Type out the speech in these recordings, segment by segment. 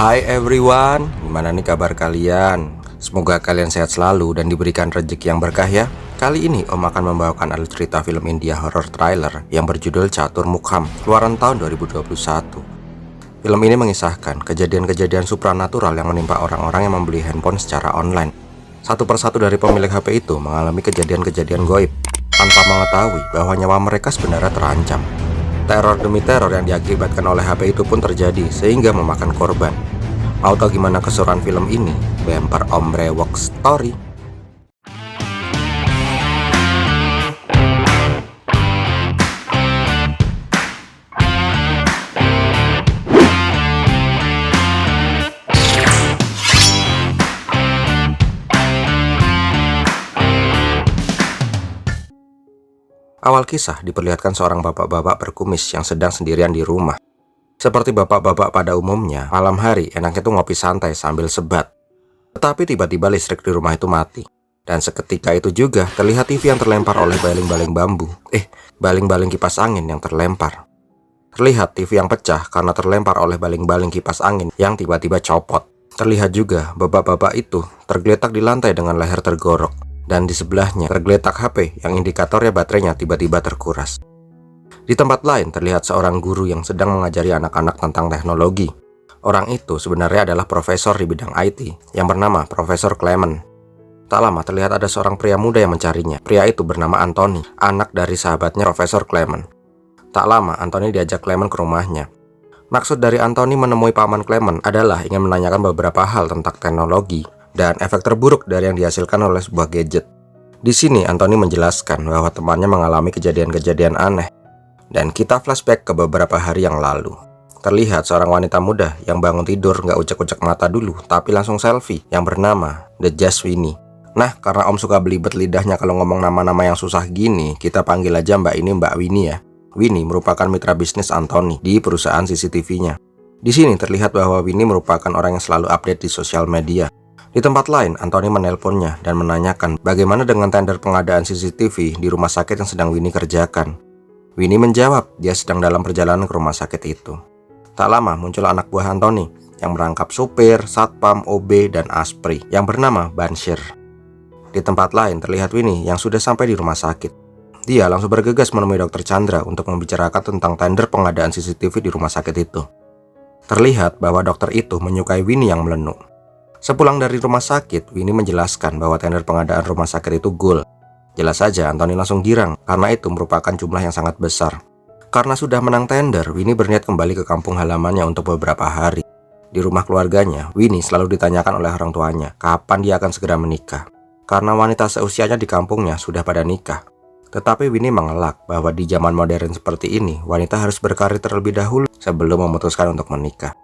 Hai everyone, gimana nih kabar kalian? Semoga kalian sehat selalu dan diberikan rezeki yang berkah ya. Kali ini Om akan membawakan alur cerita film India horror trailer yang berjudul Catur Mukham, keluaran tahun 2021. Film ini mengisahkan kejadian-kejadian supranatural yang menimpa orang-orang yang membeli handphone secara online. Satu persatu dari pemilik HP itu mengalami kejadian-kejadian goib tanpa mengetahui bahwa nyawa mereka sebenarnya terancam. Teror demi teror yang diakibatkan oleh HP itu pun terjadi sehingga memakan korban. Mau tahu gimana keseruan film ini? Bemper Ombre Walk Story. Awal kisah diperlihatkan seorang bapak-bapak berkumis yang sedang sendirian di rumah. Seperti bapak-bapak pada umumnya, malam hari enaknya tuh ngopi santai sambil sebat. Tetapi tiba-tiba listrik di rumah itu mati. Dan seketika itu juga terlihat TV yang terlempar oleh baling-baling bambu. Baling-baling kipas angin yang terlempar. Terlihat TV yang pecah karena terlempar oleh baling-baling kipas angin yang tiba-tiba copot. Terlihat juga bapak-bapak itu tergeletak di lantai dengan leher tergorok. Dan di sebelahnya tergeletak HP yang indikatornya baterainya tiba-tiba terkuras. Di tempat lain terlihat seorang guru yang sedang mengajari anak-anak tentang teknologi. Orang itu sebenarnya adalah profesor di bidang IT yang bernama Profesor Clement. Tak lama terlihat ada seorang pria muda yang mencarinya. Pria itu bernama Anthony, anak dari sahabatnya Profesor Clement. Tak lama Anthony diajak Clement ke rumahnya. Maksud dari Anthony menemui paman Clement adalah ingin menanyakan beberapa hal tentang teknologi dan efek terburuk dari yang dihasilkan oleh sebuah gadget. Di sini Anthony menjelaskan bahwa temannya mengalami kejadian-kejadian aneh. Dan kita flashback ke beberapa hari yang lalu. Terlihat seorang wanita muda yang bangun tidur nggak ucek-ucek mata dulu, tapi langsung selfie yang bernama The Just Winnie. Nah, karena Om suka belibet lidahnya kalau ngomong nama-nama yang susah gini, kita panggil aja Mbak ini Mbak Winnie ya. Winnie merupakan mitra bisnis Anthony di perusahaan CCTV-nya. Di sini terlihat bahwa Winnie merupakan orang yang selalu update di sosial media. Di tempat lain, Anthony menelponnya dan menanyakan bagaimana dengan tender pengadaan CCTV di rumah sakit yang sedang Winnie kerjakan. Winnie menjawab dia sedang dalam perjalanan ke rumah sakit itu. Tak lama muncul anak buah Anthony yang merangkap supir, satpam, OB, dan aspri yang bernama Banshir. Di tempat lain terlihat Winnie yang sudah sampai di rumah sakit. Dia langsung bergegas menemui Dr. Chandra untuk membicarakan tentang tender pengadaan CCTV di rumah sakit itu. Terlihat bahwa dokter itu menyukai Winnie yang melenuk. Sepulang dari rumah sakit, Winnie menjelaskan bahwa tender pengadaan rumah sakit itu goal. Jelas saja Anthony langsung girang karena itu merupakan jumlah yang sangat besar. Karena sudah menang tender, Winnie berniat kembali ke kampung halamannya untuk beberapa hari. Di rumah keluarganya, Winnie selalu ditanyakan oleh orang tuanya kapan dia akan segera menikah. Karena wanita seusianya di kampungnya sudah pada nikah. Tetapi Winnie mengelak bahwa di zaman modern seperti ini, wanita harus berkarir terlebih dahulu sebelum memutuskan untuk menikah.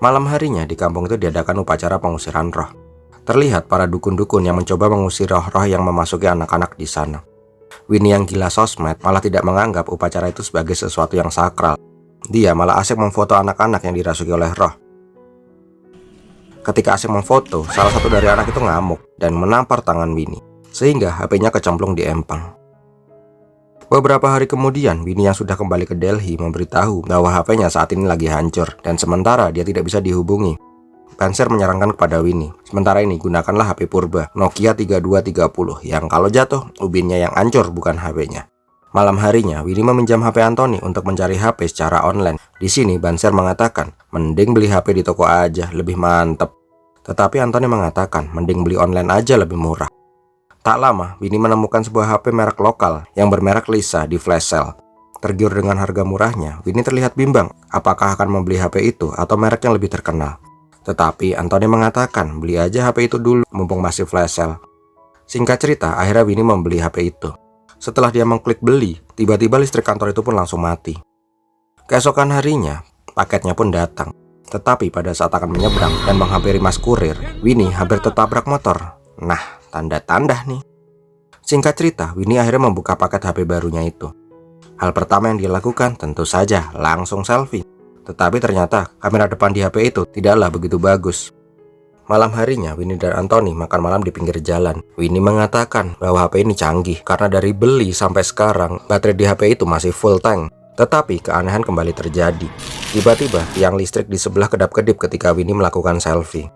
Malam harinya di kampung itu diadakan upacara pengusiran roh. Terlihat para dukun-dukun yang mencoba mengusir roh-roh yang memasuki anak-anak di sana. Winnie yang gila sosmed malah tidak menganggap upacara itu sebagai sesuatu yang sakral. Dia malah asik memfoto anak-anak yang dirasuki oleh roh. Ketika asik memfoto, salah satu dari anak itu ngamuk dan menampar tangan Winnie, sehingga HP-nya kecemplung di empang. Beberapa hari kemudian, Winnie yang sudah kembali ke Delhi memberitahu bahwa HP-nya saat ini lagi hancur dan sementara dia tidak bisa dihubungi. Banshir menyarankan kepada Winnie, sementara ini gunakanlah HP purba Nokia 3230 yang kalau jatuh, ubinnya yang hancur bukan HP-nya. Malam harinya, Winnie meminjam HP Anthony untuk mencari HP secara online. Di sini Banshir mengatakan, mending beli HP di toko aja, lebih mantep. Tetapi Anthony mengatakan, mending beli online aja lebih murah. Tak lama, Winnie menemukan sebuah HP merek lokal yang bermerek Lisa di flash sale. Tergiur dengan harga murahnya, Winnie terlihat bimbang apakah akan membeli HP itu atau merek yang lebih terkenal. Tetapi Anthony mengatakan beli aja HP itu dulu mumpung masih flash sale. Singkat cerita, akhirnya Winnie membeli HP itu. Setelah dia mengklik beli, tiba-tiba listrik kantor itu pun langsung mati. Keesokan harinya, paketnya pun datang. Tetapi pada saat akan menyeberang dan menghampiri mas kurir, Winnie hampir tertabrak motor. Nah, tanda-tanda nih. Singkat cerita, Winnie akhirnya membuka paket HP barunya itu. Hal pertama yang dia lakukan tentu saja langsung selfie. Tetapi ternyata kamera depan di HP itu tidaklah begitu bagus. Malam harinya, Winnie dan Anthony makan malam di pinggir jalan. Winnie mengatakan bahwa HP ini canggih karena dari beli sampai sekarang baterai di HP itu masih full tank. Tetapi keanehan kembali terjadi. Tiba-tiba tiang listrik di sebelah kedap-kedip ketika Winnie melakukan selfie.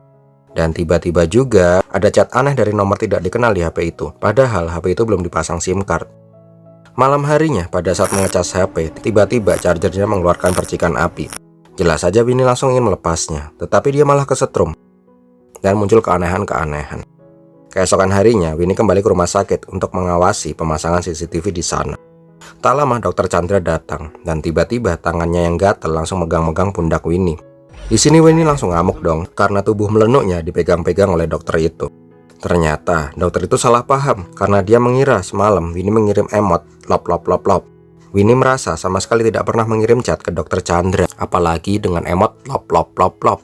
Dan tiba-tiba juga ada chat aneh dari nomor tidak dikenal di HP itu. Padahal HP itu belum dipasang SIM card. Malam harinya pada saat mengecas HP, tiba-tiba chargernya mengeluarkan percikan api. Jelas saja Winnie langsung ingin melepasnya, tetapi dia malah kesetrum. Dan muncul keanehan-keanehan. Keesokan harinya, Winnie kembali ke rumah sakit untuk mengawasi pemasangan CCTV di sana. Tak lama Dokter Chandra datang, dan tiba-tiba tangannya yang gatel langsung megang-megang pundak Winnie. Di sini Winnie langsung ngamuk dong, karena tubuh melenuknya dipegang-pegang oleh dokter itu. Ternyata dokter itu salah paham, karena dia mengira semalam Winnie mengirim emot lop lop lop lop. Winnie merasa sama sekali tidak pernah mengirim chat ke Dokter Chandra, apalagi dengan emot lop lop lop lop.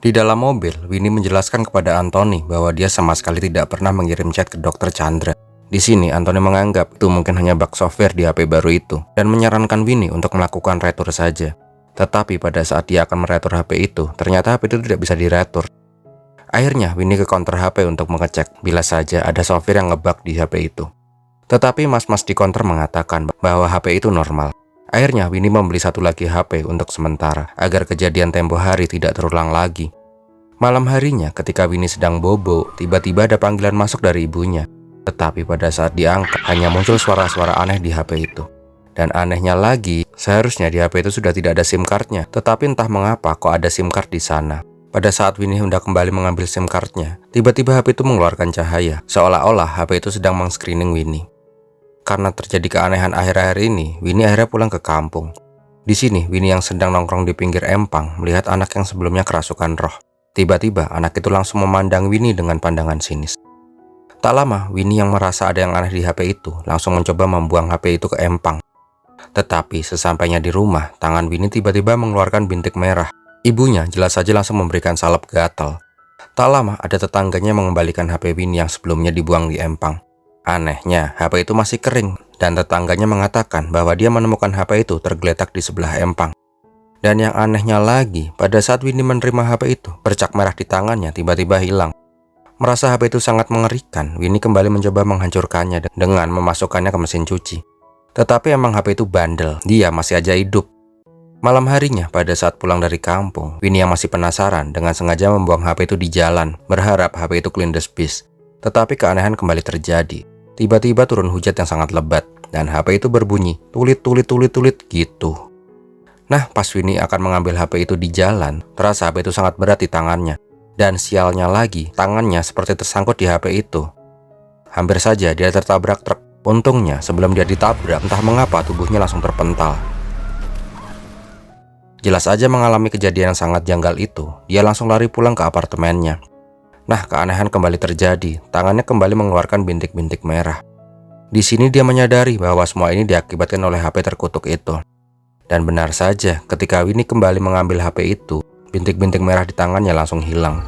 Di dalam mobil, Winnie menjelaskan kepada Anthony bahwa dia sama sekali tidak pernah mengirim chat ke Dokter Chandra. Di sini, Anthony menganggap itu mungkin hanya bug software di HP baru itu dan menyarankan Winnie untuk melakukan retur saja. Tetapi pada saat dia akan meretur HP itu, ternyata HP itu tidak bisa diretur. Akhirnya, Winnie ke counter HP untuk mengecek bila saja ada software yang ngebug di HP itu. Tetapi mas-mas di counter mengatakan bahwa HP itu normal. Akhirnya, Winnie membeli satu lagi HP untuk sementara agar kejadian tempo hari tidak terulang lagi. Malam harinya, ketika Winnie sedang bobo, tiba-tiba ada panggilan masuk dari ibunya. Tetapi pada saat diangkat, hanya muncul suara-suara aneh di HP itu. Dan anehnya lagi, seharusnya di HP itu sudah tidak ada SIM cardnya, tetapi entah mengapa kok ada SIM card di sana. Pada saat Winnie hendak kembali mengambil SIM cardnya, tiba-tiba HP itu mengeluarkan cahaya, seolah-olah HP itu sedang meng-screening Winnie. Karena terjadi keanehan akhir-akhir ini, Winnie akhirnya pulang ke kampung. Di sini, Winnie yang sedang nongkrong di pinggir empang melihat anak yang sebelumnya kerasukan roh. Tiba-tiba, anak itu langsung memandang Winnie dengan pandangan sinis. Tak lama, Winnie yang merasa ada yang aneh di HP itu langsung mencoba membuang HP itu ke empang. Tetapi sesampainya di rumah, tangan Winnie tiba-tiba mengeluarkan bintik merah. Ibunya jelas saja langsung memberikan salep gatal. Tak lama, ada tetangganya mengembalikan HP Winnie yang sebelumnya dibuang di empang. Anehnya, HP itu masih kering, dan tetangganya mengatakan bahwa dia menemukan HP itu tergeletak di sebelah empang. Dan yang anehnya lagi, pada saat Winnie menerima HP itu, bercak merah di tangannya tiba-tiba hilang. Merasa HP itu sangat mengerikan, Winnie kembali mencoba menghancurkannya dengan memasukkannya ke mesin cuci. Tetapi emang HP itu bandel, dia masih aja hidup. Malam harinya, pada saat pulang dari kampung, Winnie yang masih penasaran dengan sengaja membuang HP itu di jalan, berharap HP itu clean the space. Tetapi keanehan kembali terjadi. Tiba-tiba turun hujan yang sangat lebat, dan HP itu berbunyi, tulit-tulit-tulit-tulit gitu. Nah, pas Winnie akan mengambil HP itu di jalan, terasa HP itu sangat berat di tangannya. Dan sialnya lagi, tangannya seperti tersangkut di HP itu. Hampir saja dia tertabrak truk. Untungnya, sebelum dia ditabrak, entah mengapa tubuhnya langsung terpental. Jelas saja mengalami kejadian yang sangat janggal itu, dia langsung lari pulang ke apartemennya. Nah, keanehan kembali terjadi, tangannya kembali mengeluarkan bintik-bintik merah. Di sini dia menyadari bahwa semua ini diakibatkan oleh HP terkutuk itu. Dan benar saja, ketika Winnie kembali mengambil HP itu, bintik-bintik merah di tangannya langsung hilang.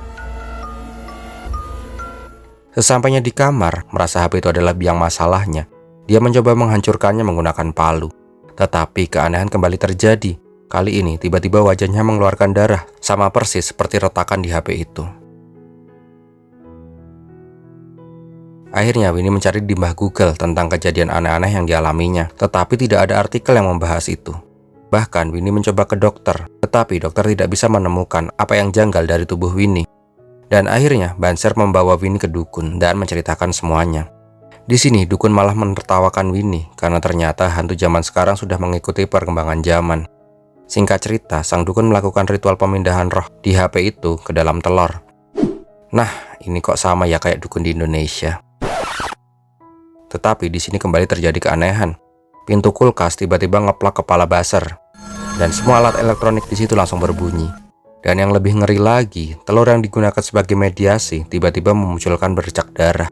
Sesampainya di kamar, merasa HP itu adalah biang masalahnya. Dia mencoba menghancurkannya menggunakan palu. Tetapi keanehan kembali terjadi. Kali ini tiba-tiba wajahnya mengeluarkan darah, sama persis seperti retakan di HP itu. Akhirnya Winnie mencari di mbah Google tentang kejadian aneh-aneh yang dialaminya, tetapi tidak ada artikel yang membahas itu. Bahkan Winnie mencoba ke dokter, tetapi dokter tidak bisa menemukan apa yang janggal dari tubuh Winnie. Dan akhirnya Banser membawa Winnie ke dukun dan menceritakan semuanya. Di sini dukun malah menertawakan Winnie karena ternyata hantu zaman sekarang sudah mengikuti perkembangan zaman. Singkat cerita, sang dukun melakukan ritual pemindahan roh di HP itu ke dalam telur. Nah, ini kok sama ya kayak dukun di Indonesia. Tetapi di sini kembali terjadi keanehan. Pintu kulkas tiba-tiba ngeplak kepala Banser. Dan semua alat elektronik di situ langsung berbunyi. Dan yang lebih ngeri lagi, telur yang digunakan sebagai mediasi tiba-tiba memunculkan bercak darah.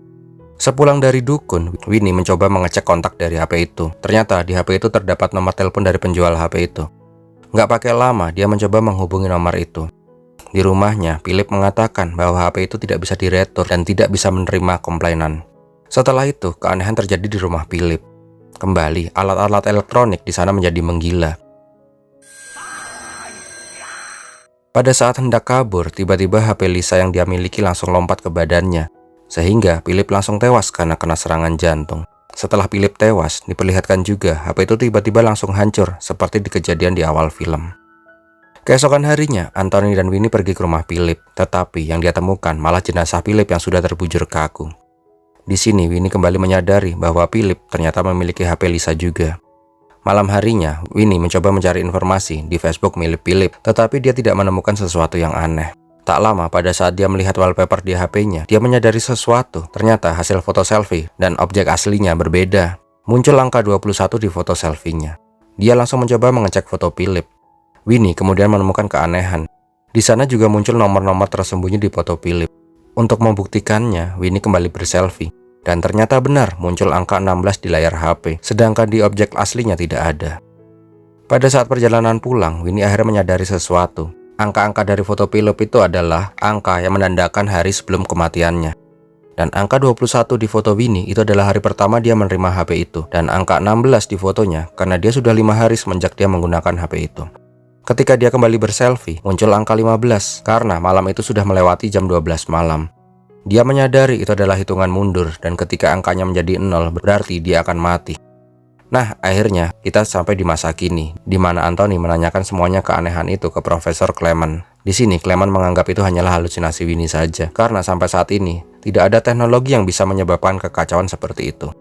Sepulang dari dukun, Winnie mencoba mengecek kontak dari HP itu. Ternyata di HP itu terdapat nomor telepon dari penjual HP itu. Nggak pakai lama, dia mencoba menghubungi nomor itu. Di rumahnya, Philip mengatakan bahwa HP itu tidak bisa diretur dan tidak bisa menerima komplainan. Setelah itu, keanehan terjadi di rumah Philip. Kembali, alat-alat elektronik di sana menjadi menggila. Pada saat hendak kabur, tiba-tiba HP Lisa yang dia miliki langsung lompat ke badannya. Sehingga Philip langsung tewas karena kena serangan jantung. Setelah Philip tewas, diperlihatkan juga HP itu tiba-tiba langsung hancur seperti di kejadian di awal film. Keesokan harinya, Anthony dan Winnie pergi ke rumah Philip, tetapi yang dia temukan malah jenazah Philip yang sudah terbujur kaku. Di sini, Winnie kembali menyadari bahwa Philip ternyata memiliki HP Lisa juga. Malam harinya, Winnie mencoba mencari informasi di Facebook milik Philip, tetapi dia tidak menemukan sesuatu yang aneh. Tak lama pada saat dia melihat wallpaper di HP-nya, dia menyadari sesuatu. Ternyata hasil foto selfie dan objek aslinya berbeda. Muncul angka 21 di foto selfie-nya. Dia langsung mencoba mengecek foto Philip. Winnie kemudian menemukan keanehan. Di sana juga muncul nomor-nomor tersembunyi di foto Philip. Untuk membuktikannya, Winnie kembali berselfie. Dan ternyata benar muncul angka 16 di layar HP, sedangkan di objek aslinya tidak ada. Pada saat perjalanan pulang, Winnie akhirnya menyadari sesuatu. Angka-angka dari foto Philip itu adalah angka yang menandakan hari sebelum kematiannya. Dan angka 21 di foto Winnie itu adalah hari pertama dia menerima HP itu. Dan angka 16 di fotonya karena dia sudah 5 hari semenjak dia menggunakan HP itu. Ketika dia kembali berselfie, muncul angka 15 karena malam itu sudah melewati jam 12 malam. Dia menyadari itu adalah hitungan mundur dan ketika angkanya menjadi 0 berarti dia akan mati. Nah, akhirnya kita sampai di masa kini, di mana Anthony menanyakan semuanya keanehan itu ke Profesor Clement. Di sini, Clement menganggap itu hanyalah halusinasi Winnie saja, karena sampai saat ini, tidak ada teknologi yang bisa menyebabkan kekacauan seperti itu.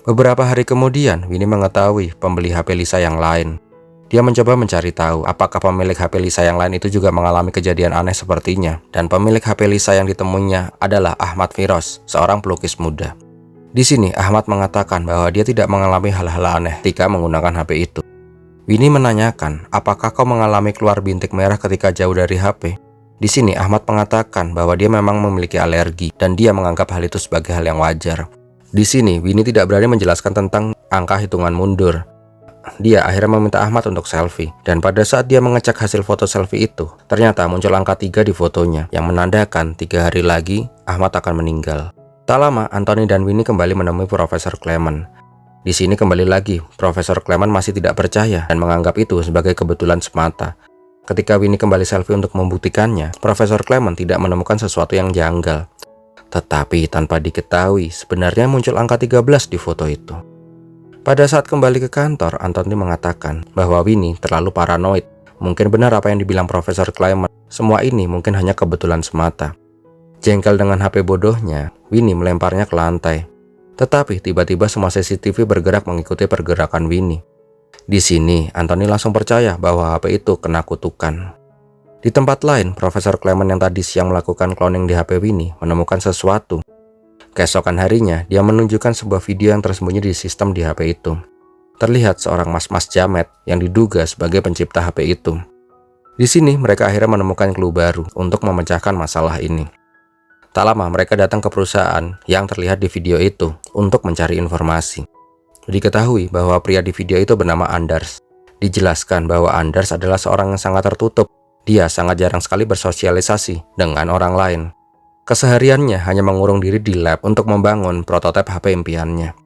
Beberapa hari kemudian, Winnie mengetahui pembeli HP Lisa yang lain. Dia mencoba mencari tahu apakah pemilik HP Lisa yang lain itu juga mengalami kejadian aneh sepertinya. Dan pemilik HP Lisa yang ditemuinya adalah Ahmad Firoz, seorang pelukis muda. Di sini, Ahmad mengatakan bahwa dia tidak mengalami hal-hal aneh ketika menggunakan HP itu. Winnie menanyakan, apakah kau mengalami keluar bintik merah ketika jauh dari HP? Di sini, Ahmad mengatakan bahwa dia memang memiliki alergi dan dia menganggap hal itu sebagai hal yang wajar. Di sini, Winnie tidak berani menjelaskan tentang angka hitungan mundur. Dia akhirnya meminta Ahmad untuk selfie. Dan pada saat dia mengecek hasil foto selfie itu, ternyata muncul angka 3 di fotonya, yang menandakan 3 hari lagi Ahmad akan meninggal. Tak lama, Anthony dan Winnie kembali menemui Profesor Clement. Di sini kembali lagi, Profesor Clement masih tidak percaya dan menganggap itu sebagai kebetulan semata. Ketika Winnie kembali selfie untuk membuktikannya, Profesor Clement tidak menemukan sesuatu yang janggal. Tetapi tanpa diketahui, sebenarnya muncul angka 13 di foto itu. Pada saat kembali ke kantor, Anthony mengatakan bahwa Winnie terlalu paranoid. Mungkin benar apa yang dibilang Profesor Clement. Semua ini mungkin hanya kebetulan semata. Jengkel dengan HP bodohnya, Winnie melemparnya ke lantai. Tetapi tiba-tiba semua CCTV bergerak mengikuti pergerakan Winnie. Di sini, Anthony langsung percaya bahwa HP itu kena kutukan. Di tempat lain, Profesor Clement yang tadi siang melakukan cloning di HP Winnie menemukan sesuatu. Keesokan harinya, dia menunjukkan sebuah video yang tersembunyi di sistem di HP itu. Terlihat seorang mas-mas jamet yang diduga sebagai pencipta HP itu. Di sini, mereka akhirnya menemukan clue baru untuk memecahkan masalah ini. Tak lama mereka datang ke perusahaan yang terlihat di video itu untuk mencari informasi. Diketahui bahwa pria di video itu bernama Anders. Dijelaskan bahwa Anders adalah seorang yang sangat tertutup. Dia sangat jarang sekali bersosialisasi dengan orang lain. Kesehariannya hanya mengurung diri di lab untuk membangun prototipe HP impiannya.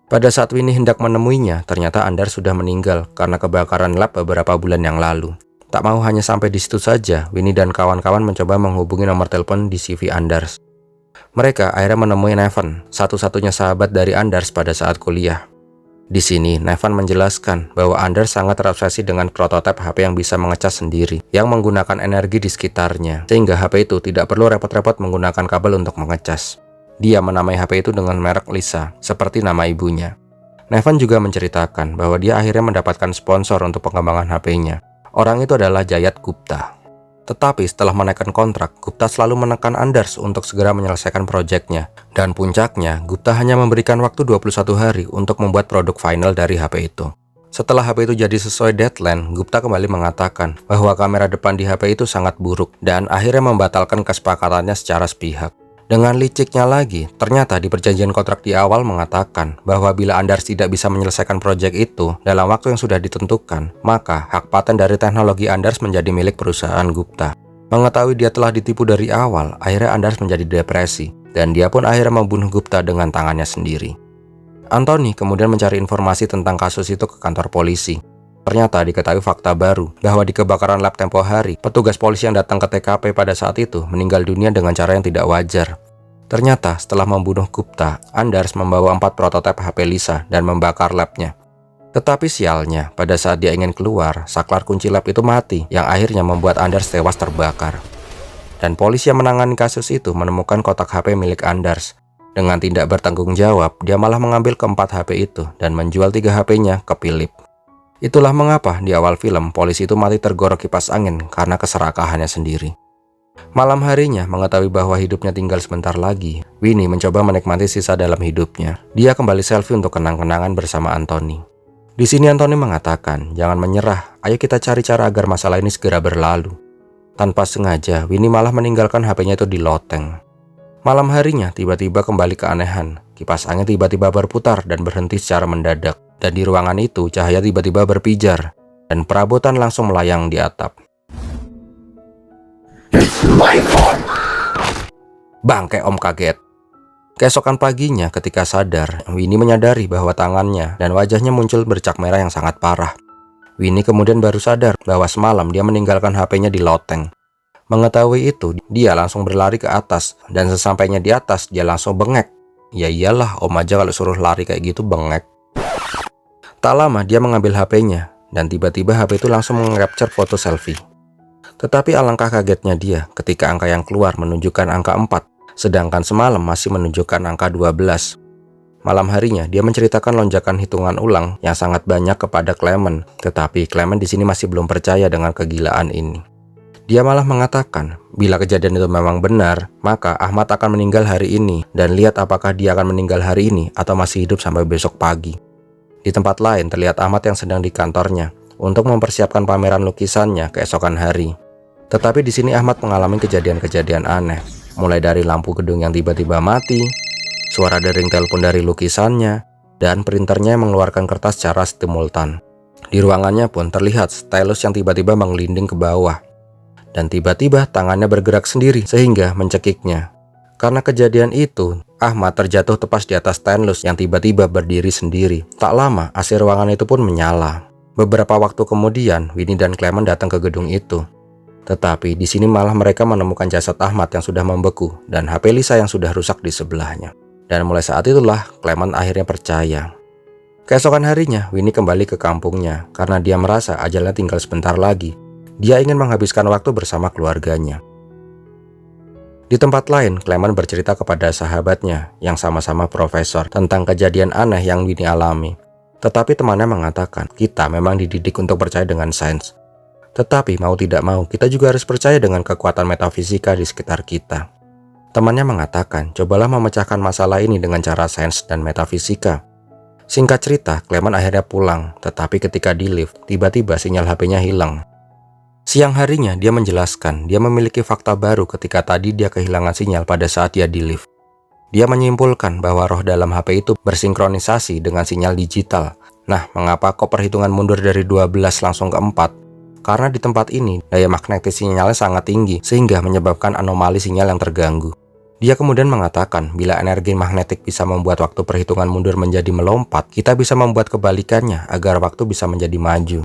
Pada saat Winnie hendak menemuinya, ternyata Anders sudah meninggal karena kebakaran lab beberapa bulan yang lalu. Tak mau hanya sampai di situ saja, Winnie dan kawan-kawan mencoba menghubungi nomor telepon di CV Anders. Mereka akhirnya menemui Nevan, satu-satunya sahabat dari Anders pada saat kuliah. Di sini, Nevan menjelaskan bahwa Anders sangat terobsesi dengan prototipe HP yang bisa ngecas sendiri, yang menggunakan energi di sekitarnya, sehingga HP itu tidak perlu repot-repot menggunakan kabel untuk mengecas. Dia menamai HP itu dengan merek Lisa, seperti nama ibunya. Nevan juga menceritakan bahwa dia akhirnya mendapatkan sponsor untuk pengembangan HP-nya. Orang itu adalah Jayat Gupta. Tetapi setelah menaikkan kontrak, Gupta selalu menekan Anders untuk segera menyelesaikan proyeknya. Dan puncaknya, Gupta hanya memberikan waktu 21 hari untuk membuat produk final dari HP itu. Setelah HP itu jadi sesuai deadline, Gupta kembali mengatakan bahwa kamera depan di HP itu sangat buruk dan akhirnya membatalkan kesepakatannya secara sepihak. Dengan liciknya lagi, ternyata di perjanjian kontrak di awal mengatakan bahwa bila Anders tidak bisa menyelesaikan proyek itu dalam waktu yang sudah ditentukan, maka hak paten dari teknologi Anders menjadi milik perusahaan Gupta. Mengetahui dia telah ditipu dari awal, akhirnya Anders menjadi depresi, dan dia pun akhirnya membunuh Gupta dengan tangannya sendiri. Anthony kemudian mencari informasi tentang kasus itu ke kantor polisi. Ternyata diketahui fakta baru bahwa di kebakaran lab tempo hari, petugas polisi yang datang ke TKP pada saat itu meninggal dunia dengan cara yang tidak wajar. Ternyata setelah membunuh Gupta, Anders membawa 4 prototipe HP Lisa dan membakar labnya. Tetapi sialnya, pada saat dia ingin keluar, saklar kunci lab itu mati, yang akhirnya membuat Anders tewas terbakar. Dan polisi yang menangani kasus itu menemukan kotak HP milik Anders. Dengan tidak bertanggung jawab, dia malah mengambil keempat HP itu dan menjual 3 HP-nya ke Philip. Itulah mengapa di awal film, polisi itu mati tergorok kipas angin karena keserakahannya sendiri. Malam harinya, mengetahui bahwa hidupnya tinggal sebentar lagi, Winnie mencoba menikmati sisa dalam hidupnya. Dia kembali selfie untuk kenang-kenangan bersama Anthony. Di sini Anthony mengatakan, jangan menyerah, ayo kita cari cara agar masalah ini segera berlalu. Tanpa sengaja, Winnie malah meninggalkan HP-nya itu di loteng. Malam harinya, tiba-tiba kembali keanehan. Kipas angin tiba-tiba berputar dan berhenti secara mendadak. Dan di ruangan itu, cahaya tiba-tiba berpijar. Dan perabotan langsung melayang di atap. Bangke, Om kaget. Keesokan paginya ketika sadar, Winnie menyadari bahwa tangannya dan wajahnya muncul bercak merah yang sangat parah. Winnie kemudian baru sadar bahwa semalam dia meninggalkan HP-nya di loteng. Mengetahui itu, dia langsung berlari ke atas, dan sesampainya di atas, dia langsung bengek. Ya iyalah, Om aja kalau suruh lari kayak gitu bengek. Tak lama dia mengambil HP-nya, dan tiba-tiba HP itu langsung meng-capture foto selfie. Tetapi alangkah kagetnya dia ketika angka yang keluar menunjukkan angka 4, sedangkan semalam masih menunjukkan angka 12. Malam harinya dia menceritakan lonjakan hitungan ulang yang sangat banyak kepada Clement, tetapi Clement di sini masih belum percaya dengan kegilaan ini. Dia malah mengatakan, bila kejadian itu memang benar, maka Ahmad akan meninggal hari ini dan lihat apakah dia akan meninggal hari ini atau masih hidup sampai besok pagi. Di tempat lain terlihat Ahmad yang sedang di kantornya untuk mempersiapkan pameran lukisannya keesokan hari. Tetapi di sini Ahmad mengalami kejadian-kejadian aneh, mulai dari lampu gedung yang tiba-tiba mati, suara dering telepon dari lukisannya, dan printernya yang mengeluarkan kertas secara simultan. Di ruangannya pun terlihat stylus yang tiba-tiba mengelinding ke bawah, dan tiba-tiba tangannya bergerak sendiri sehingga mencekiknya. Karena kejadian itu, Ahmad terjatuh tepas di atas stylus yang tiba-tiba berdiri sendiri. Tak lama, AC ruangan itu pun menyala. Beberapa waktu kemudian, Winnie dan Clement datang ke gedung itu. Tetapi di sini malah mereka menemukan jasad Ahmad yang sudah membeku dan HP Lisa yang sudah rusak di sebelahnya. Dan mulai saat itulah Clement akhirnya percaya. Keesokan harinya, Winnie kembali ke kampungnya karena dia merasa ajalnya tinggal sebentar lagi. Dia ingin menghabiskan waktu bersama keluarganya. Di tempat lain, Clement bercerita kepada sahabatnya yang sama-sama profesor tentang kejadian aneh yang Winnie alami. Tetapi temannya mengatakan, kita memang dididik untuk percaya dengan sains. Tetapi mau tidak mau, kita juga harus percaya dengan kekuatan metafisika di sekitar kita. Temannya mengatakan, cobalah memecahkan masalah ini dengan cara sains dan metafisika. Singkat cerita, Clement akhirnya pulang, tetapi ketika di lift, tiba-tiba sinyal HP-nya hilang. Siang harinya dia menjelaskan dia memiliki fakta baru ketika tadi dia kehilangan sinyal pada saat dia di lift. Dia menyimpulkan bahwa roh dalam HP itu bersinkronisasi dengan sinyal digital. Nah, mengapa kok perhitungan mundur dari 12 langsung ke 4? Karena di tempat ini daya magnetis sinyalnya sangat tinggi sehingga menyebabkan anomali sinyal yang terganggu. Dia kemudian mengatakan bila energi magnetik bisa membuat waktu perhitungan mundur menjadi melompat, kita bisa membuat kebalikannya agar waktu bisa menjadi maju.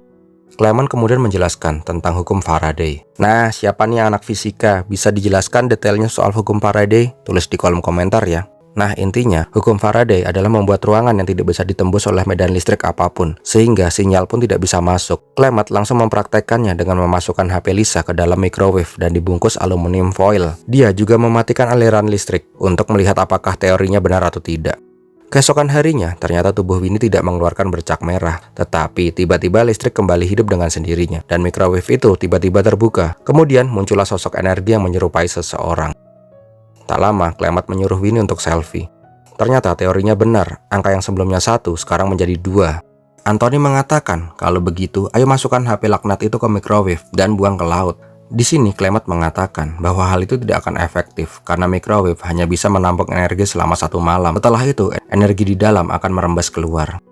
Clement kemudian menjelaskan tentang hukum Faraday. Nah, siapa nih yang anak fisika? Bisa dijelaskan detailnya soal hukum Faraday? Tulis di kolom komentar ya. Nah, intinya, hukum Faraday adalah membuat ruangan yang tidak bisa ditembus oleh medan listrik apapun, sehingga sinyal pun tidak bisa masuk. Clement langsung mempraktekkannya dengan memasukkan HP Lisa ke dalam microwave dan dibungkus aluminium foil. Dia juga mematikan aliran listrik untuk melihat apakah teorinya benar atau tidak. Keesokan harinya, ternyata tubuh Winnie tidak mengeluarkan bercak merah, tetapi tiba-tiba listrik kembali hidup dengan sendirinya, dan microwave itu tiba-tiba terbuka. Kemudian muncullah sosok energi yang menyerupai seseorang. Tak lama, Clement menyuruh Winnie untuk selfie. Ternyata teorinya benar, angka yang sebelumnya 1 sekarang menjadi 2. Anthony mengatakan, kalau begitu, ayo masukkan HP laknat itu ke microwave dan buang ke laut. Di sini Clement mengatakan bahwa hal itu tidak akan efektif karena microwave hanya bisa menampung energi selama 1 malam. Setelah itu, energi di dalam akan merembes keluar.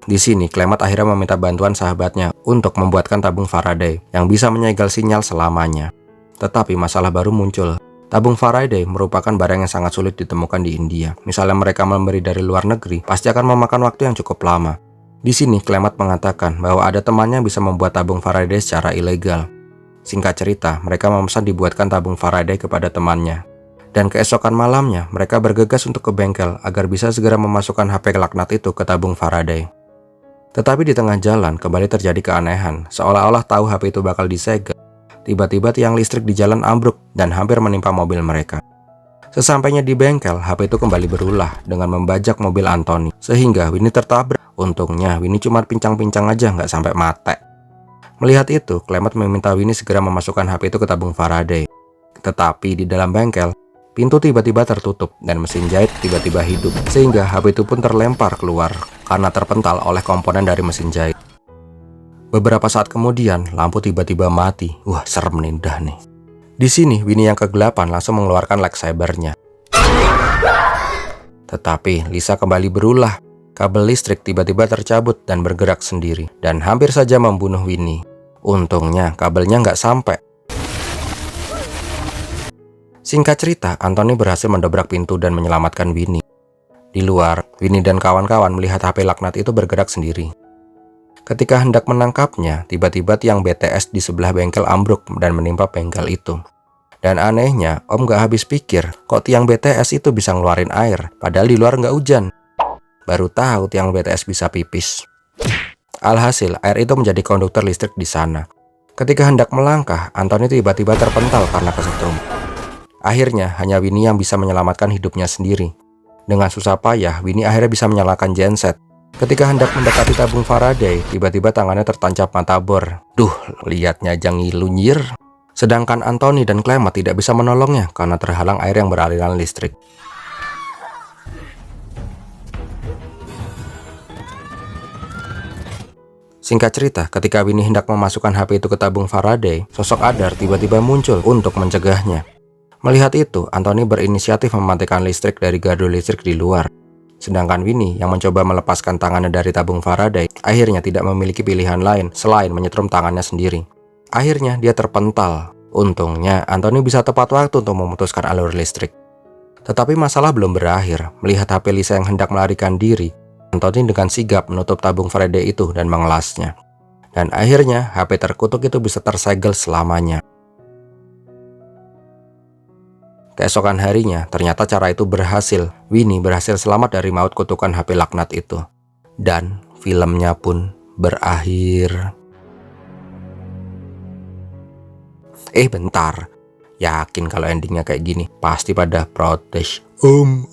Di sini Clement akhirnya meminta bantuan sahabatnya untuk membuatkan tabung Faraday yang bisa menyegel sinyal selamanya. Tetapi masalah baru muncul. Tabung Faraday merupakan barang yang sangat sulit ditemukan di India. Misalnya mereka memberi dari luar negeri, pasti akan memakan waktu yang cukup lama. Di sini Clement mengatakan bahwa ada temannya yang bisa membuat tabung Faraday secara ilegal. Singkat cerita, mereka memesan dibuatkan tabung Faraday kepada temannya. Dan keesokan malamnya, mereka bergegas untuk ke bengkel agar bisa segera memasukkan HP laknat itu ke tabung Faraday. Tetapi di tengah jalan kembali terjadi keanehan, seolah-olah tahu HP itu bakal disegel. Tiba-tiba tiang listrik di jalan ambruk dan hampir menimpa mobil mereka. Sesampainya di bengkel, HP itu kembali berulah dengan membajak mobil Anthony, sehingga Winnie tertabrak. Untungnya Winnie cuma pincang-pincang aja, nggak sampai mati. Melihat itu, Clement meminta Winnie segera memasukkan HP itu ke tabung Faraday. Tetapi di dalam bengkel, pintu tiba-tiba tertutup dan mesin jahit tiba-tiba hidup, sehingga HP itu pun terlempar keluar karena terpental oleh komponen dari mesin jahit. Beberapa saat kemudian, lampu tiba-tiba mati. Wah, serem nih, dah nih. Di sini, Winnie yang kegelapan langsung mengeluarkan lightsaber-nya. Tetapi Lisa kembali berulah. Kabel listrik tiba-tiba tercabut dan bergerak sendiri, dan hampir saja membunuh Winnie. Untungnya kabelnya nggak sampai. Singkat cerita, Anthony berhasil mendobrak pintu dan menyelamatkan Winnie. Di luar, Winnie dan kawan-kawan melihat HP laknat itu bergerak sendiri. Ketika hendak menangkapnya, tiba-tiba tiang BTS di sebelah bengkel ambruk dan menimpa bengkel itu. Dan anehnya, Om gak habis pikir, kok tiang BTS itu bisa ngeluarin air, padahal di luar nggak hujan. Baru tahu tiang BTS bisa pipis. Alhasil, air itu menjadi konduktor listrik di sana. Ketika hendak melangkah, Anthony tiba-tiba terpental karena kesetrum. Akhirnya, hanya Winnie yang bisa menyelamatkan hidupnya sendiri. Dengan susah payah, Winnie akhirnya bisa menyalakan genset. Ketika hendak mendekati tabung Faraday, tiba-tiba tangannya tertancap mata bor. Duh, liatnya aja ngilunyir. Sedangkan Anthony dan Clement tidak bisa menolongnya karena terhalang air yang beraliran listrik. Singkat cerita, ketika Winnie hendak memasukkan HP itu ke tabung Faraday, sosok Adar tiba-tiba muncul untuk mencegahnya. Melihat itu, Anthony berinisiatif mematikan listrik dari gardu listrik di luar. Sedangkan Winnie yang mencoba melepaskan tangannya dari tabung Faraday, akhirnya tidak memiliki pilihan lain selain menyetrum tangannya sendiri. Akhirnya dia terpental. Untungnya Anthony bisa tepat waktu untuk memutuskan alur listrik. Tetapi masalah belum berakhir. Melihat HP Lisa yang hendak melarikan diri, Anthony dengan sigap menutup tabung Faraday itu dan mengelasnya. Dan akhirnya HP terkutuk itu bisa tersegel selamanya. Keesokan harinya, ternyata cara itu berhasil. Winnie berhasil selamat dari maut kutukan HP laknat itu. Dan filmnya pun berakhir. Bentar. Yakin kalau endingnya kayak gini? Pasti pada protes. Om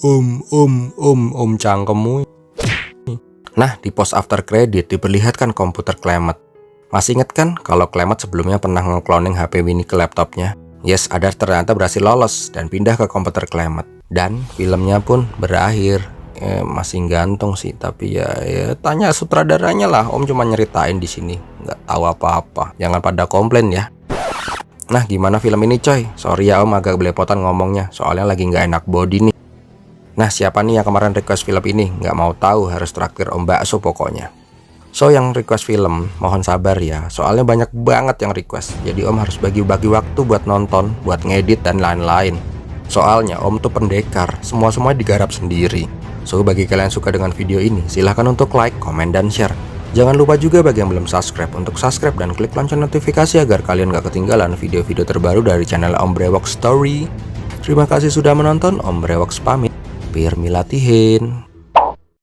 cangkemmu. Nah, di post after credit diperlihatkan komputer Clement. Masih inget kan kalau Clement sebelumnya pernah nge-cloning HP Winnie ke laptopnya? Yes, Adar ternyata berhasil lolos dan pindah ke komputer Clement. Dan filmnya pun berakhir. Masih gantung sih, tapi ya tanya sutradaranya lah. Om cuma nyeritain di sini, nggak tahu apa-apa. Jangan pada komplain ya. Nah, gimana film ini coy? Sorry ya Om agak belepotan ngomongnya, soalnya lagi nggak enak body nih. Nah, siapa nih yang kemarin request film ini? Nggak mau tahu, harus traktir Om Bakso pokoknya. So, yang request film, mohon sabar ya, soalnya banyak banget yang request. Jadi Om harus bagi-bagi waktu buat nonton, buat ngedit, dan lain-lain. Soalnya Om tuh pendekar, semua-semua digarap sendiri. So, bagi kalian yang suka dengan video ini, silahkan untuk like, komen, dan share. Jangan lupa juga bagi yang belum subscribe, untuk subscribe dan klik lonceng notifikasi agar kalian gak ketinggalan video-video terbaru dari channel Om Brewok Story. Terima kasih sudah menonton, Om Brewok pamit. Pirmilatihin.